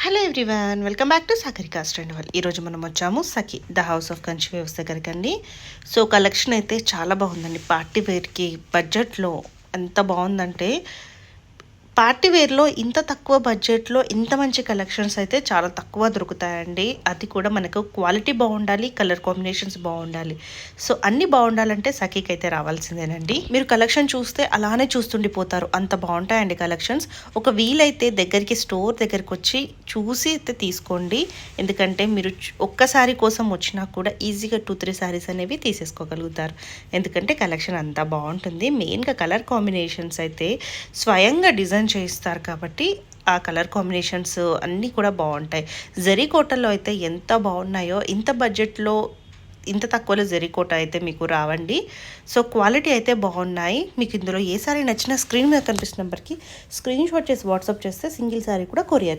Hello everyone, welcome back to Sagarika's trend వల్. ఈరోజు మనం వచ్చాము Sakhi the house of Kanchi weaves దగ్గరికి అండి. సో కలెక్షన్ అయితే చాలా బాగుందండి. పార్టీ వేర్కి బడ్జెట్లో ఎంత బాగుందంటే, పార్టీ వేర్లో ఇంత తక్కువ బడ్జెట్లో ఇంత మంచి కలెక్షన్స్ అయితే చాలా తక్కువ దొరుకుతాయండి. అది కూడా మనకు క్వాలిటీ బాగుండాలి, కలర్ కాంబినేషన్స్ బాగుండాలి. సో అన్నీ బాగుండాలంటే సఖీకి అయితే రావాల్సిందేనండి. మీరు కలెక్షన్ చూస్తే అలానే చూస్తుండిపోతారు, అంత బాగుంటాయండి కలెక్షన్స్. ఒక వీలైతే దగ్గరికి స్టోర్ దగ్గరికి వచ్చి చూసి అయితే తీసుకోండి. ఎందుకంటే మీరు ఒక్కసారి కోసం వచ్చినా కూడా ఈజీగా 2-3 శారీస్ అనేవి తీసేసుకోగలుగుతారు. ఎందుకంటే కలెక్షన్ అంతా బాగుంటుంది. మెయిన్గా కలర్ కాంబినేషన్స్ అయితే స్వయంగా డిజైన్ చేయిస్తారు కాబట్టి ఆ కలర్ కాంబినేషన్స్ అన్నీ కూడా బాగుంటాయి. జరీ కోటల్లో అయితే ఎంత బాగున్నాయో, ఇంత బడ్జెట్లో ఇంత తక్కువలో జరీ కోట అయితే మీకు రావండి. సో క్వాలిటీ అయితే బాగున్నాయి. మీకు ఇందులో ఏ సారీ నచ్చినా స్క్రీన్ మీద కనిపిస్తున్న నెంబర్కి స్క్రీన్ షాట్ చేసి వాట్సాప్ చేస్తే సింగిల్ సారీ కూడా కొరియర్